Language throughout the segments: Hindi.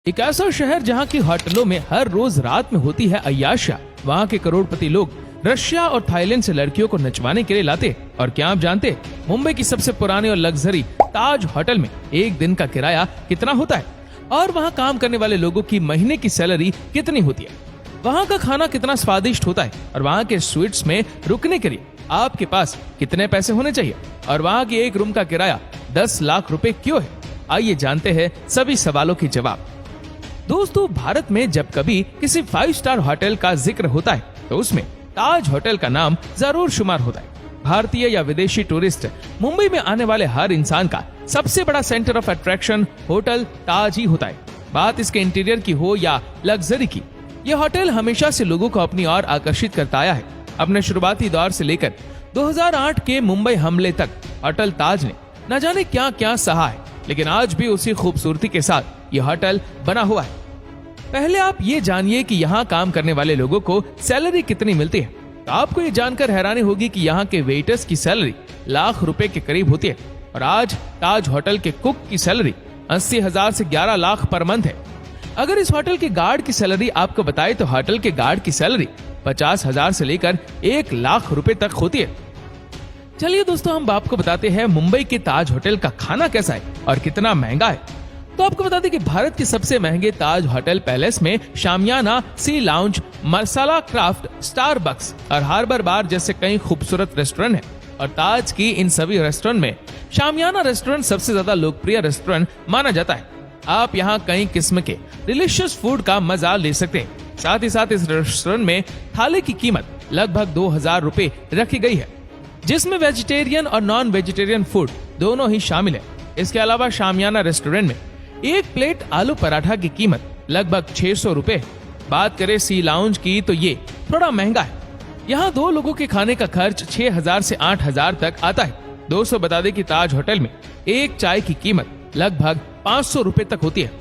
एक ऐसा शहर जहाँ की होटलों में हर रोज रात में होती है अय्याशियां। वहाँ के करोड़पति लोग रशिया और थाईलैंड से लड़कियों को नचवाने के लिए लाते। और क्या आप जानते, मुंबई की सबसे पुरानी और लग्जरी ताज होटल में एक दिन का किराया कितना होता है, और वहाँ काम करने वाले लोगों की महीने की सैलरी कितनी होती है, वहाँ का खाना कितना स्वादिष्ट होता है, और वहाँ के स्वीट्स में रुकने के लिए आपके पास कितने पैसे होने चाहिए, और वहाँ की एक रूम का किराया 10 लाख रुपए क्यों है। आइए जानते हैं सभी सवालों के जवाब। दोस्तों, भारत में जब कभी किसी 5 स्टार होटल का जिक्र होता है तो उसमें ताज होटल का नाम जरूर शुमार होता है। भारतीय या विदेशी टूरिस्ट मुंबई में आने वाले हर इंसान का सबसे बड़ा सेंटर ऑफ अट्रैक्शन होटल ताज ही होता है। बात इसके इंटीरियर की हो या लग्जरी की, यह होटल हमेशा से लोगों को अपनी ओर आकर्षित करता आया है। अपने शुरुआती दौर से लेकर 2008 के मुंबई हमले तक होटल ताज ने न जाने क्या क्या सहा है, लेकिन आज भी उसी खूबसूरती के साथ यह होटल बना हुआ है। पहले आप ये जानिए कि यहाँ काम करने वाले लोगों को सैलरी कितनी मिलती है। तो आपको ये जानकर हैरानी होगी कि यहाँ के वेटर्स की सैलरी लाख रुपए के करीब होती है, और आज ताज होटल के कुक की सैलरी 80,000 से 11 लाख पर मंथ है। अगर इस होटल के गार्ड की सैलरी आपको बताए तो होटल के गार्ड की सैलरी 50,000 से लेकर 1 लाख रुपए तक होती है। चलिए दोस्तों, हम आपको बताते हैं मुंबई के ताज होटल का खाना कैसा है और कितना महंगा है। तो आपको बता दें कि भारत के सबसे महंगे ताज होटल पैलेस में शामियाना, सी लाउंज, मसाला क्राफ्ट, स्टारबक्स और हार्बर बार जैसे कई खूबसूरत रेस्टोरेंट हैं। और ताज की इन सभी रेस्टोरेंट में शामियाना रेस्टोरेंट सबसे ज्यादा लोकप्रिय रेस्टोरेंट माना जाता है। आप यहाँ कई किस्म के डिलीशियस फूड का मजा ले सकते हैं। साथ ही साथ इस रेस्टोरेंट में थाली की कीमत लगभग 2,000 रुपए रखी गई है, जिसमें वेजिटेरियन और नॉन वेजिटेरियन फूड दोनों ही शामिल है। इसके अलावा शामियाना रेस्टोरेंट में एक प्लेट आलू पराठा की कीमत लगभग 600 रुपए। बात करें सी लाउंज की तो ये थोड़ा महंगा है। यहाँ 2 लोगों के खाने का खर्च 6,000 से 8,000 तक आता है। दोस्तों, बता दें कि ताज होटल में एक चाय की कीमत लगभग 500 रुपए तक होती है।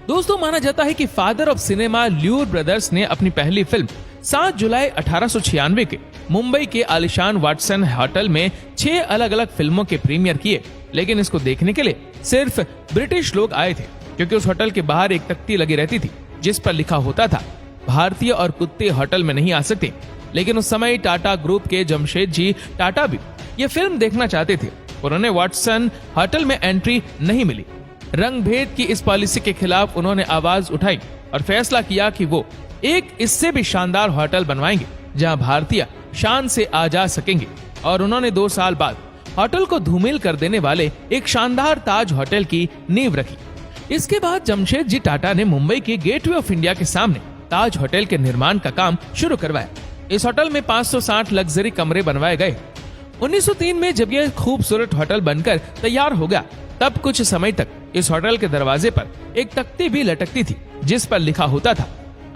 दोस्तों, माना जाता है कि father of cinema lure brothers ने अपनी पहली फिल्म 7 जुलाई 1896 के मुंबई के आलिशान वाटसन होटल में 6 अलग अलग फिल्मों के प्रीमियर किए, लेकिन इसको देखने के लिए सिर्फ ब्रिटिश लोग आए थे, क्योंकि उस होटल के बाहर एक तख्ती लगी रहती थी जिस पर लिखा होता था, भारतीय और कुत्ते होटल में नहीं आ सकते। लेकिन उस समय टाटा ग्रुप के जमशेद जी टाटा भी ये फिल्म देखना चाहते थे। उन्होंने वाटसन होटल में एंट्री नहीं मिली। रंग भेद की इस पॉलिसी के खिलाफ उन्होंने आवाज उठाई और फैसला किया कि वो एक इससे भी शानदार होटल बनवाएंगे जहां भारतीय शान से आ जा सकेंगे। और उन्होंने 2 साल बाद होटल को धूमिल कर देने वाले एक शानदार ताज होटल की नींव रखी। इसके बाद जमशेद जी टाटा ने मुंबई के गेटवे ऑफ इंडिया के सामने ताज होटल के निर्माण का काम शुरू करवाया। इस होटल में 560 लग्जरी कमरे बनवाए गए। 1903 में जब यह खूबसूरत होटल बनकर तैयार हो गया, तब कुछ समय तक इस होटल के दरवाजे पर एक तख्ती भी लटकती थी जिस पर लिखा होता था,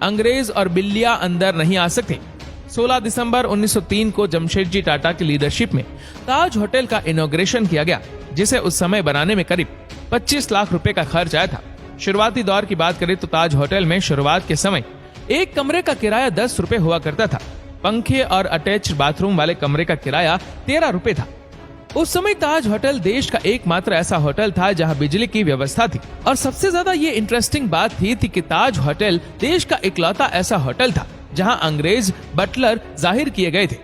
अंग्रेज और बिल्लियां अंदर नहीं आ सकते। 16 दिसंबर 1903 को जमशेदजी टाटा की लीडरशिप में ताज होटल का इनॉग्रेशन किया गया, जिसे उस समय बनाने में करीब 25 लाख रुपए का खर्च आया था। शुरुआती दौर की बात करें तो ताज होटल में शुरुआत के समय एक कमरे का किराया 10 रुपए हुआ करता था। पंखे और अटैच्ड बाथरूम वाले कमरे का किराया 13 रुपए था। उस समय ताज होटल देश का एकमात्र ऐसा होटल था जहां बिजली की व्यवस्था थी। और सबसे ज्यादा ये इंटरेस्टिंग बात थी कि ताज होटल देश का इकलौता ऐसा होटल था जहां अंग्रेज बटलर जाहिर किए गए थे।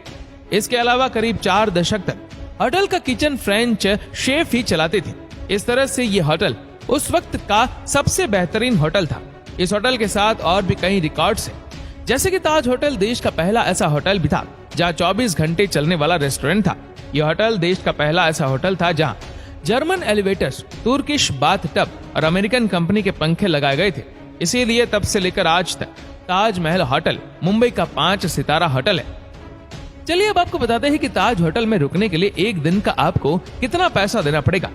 इसके अलावा करीब 4 दशक तक होटल का किचन फ्रेंच शेफ ही चलाते थे। इस तरह से ये होटल उस वक्त का सबसे बेहतरीन होटल था। इस होटल के साथ और भी कई रिकॉर्ड्स हैं, जैसे कि ताज होटल देश का पहला ऐसा होटल भी था जहां 24 घंटे चलने वाला रेस्टोरेंट था। यह होटल देश का पहला ऐसा होटल था जहां German elevators, Turkish bath tub और अमेरिकन कंपनी के पंखे लगाए गए थे। इसीलिए तब से लेकर आज तक ताजमहल होटल मुंबई का 5 सितारा होटल है। चलिए अब आपको बताते हैं कि ताज होटल में रुकने के लिए एक दिन का आपको कितना पैसा देना पड़ेगा।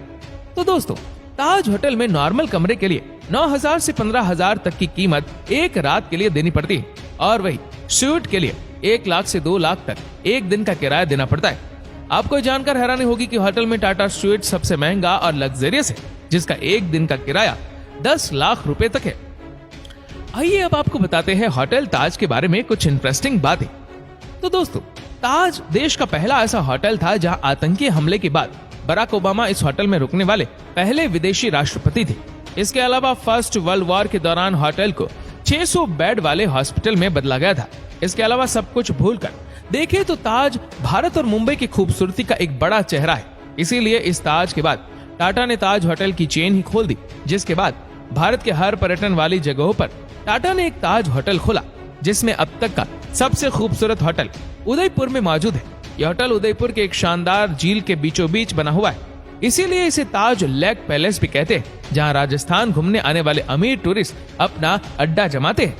तो दोस्तों, ताज होटल में नॉर्मल कमरे के लिए 9,000 से 15,000 तक की कीमत एक रात के लिए देनी पड़ती है, और वही स्वीट के लिए 1 लाख से 2 लाख तक एक दिन का किराया देना पड़ता है। आपको जानकर हैरानी होगी कि होटल में टाटा स्वीट सबसे महंगा और लग्जरियस है, जिसका एक दिन का किराया 10 लाख रुपए तक है। आइए अब आपको बताते हैं होटल ताज के बारे में कुछ इंटरेस्टिंग बातें। तो दोस्तों, ताज देश का पहला ऐसा होटल था जहां आतंकी हमले के बाद बराक ओबामा इस होटल में रुकने वाले पहले विदेशी राष्ट्रपति थे। इसके अलावा फर्स्ट वर्ल्ड वॉर के दौरान होटल को 600 बेड वाले हॉस्पिटल में बदला गया था। इसके अलावा सब कुछ भूलकर देखें तो ताज भारत और मुंबई की खूबसूरती का एक बड़ा चेहरा है। इसीलिए इस ताज के बाद टाटा ने ताज होटल की चेन ही खोल दी, जिसके बाद भारत के हर पर्यटन वाली जगहों पर टाटा ने एक ताज होटल खोला, जिसमें अब तक का सबसे खूबसूरत होटल उदयपुर में मौजूद है। यह होटल उदयपुर के एक शानदार झील के बीचों बीच बना हुआ है, इसीलिए इसे ताज लेक पैलेस भी कहते हैं, जहां राजस्थान घूमने आने वाले अमीर टूरिस्ट अपना अड्डा जमाते हैं।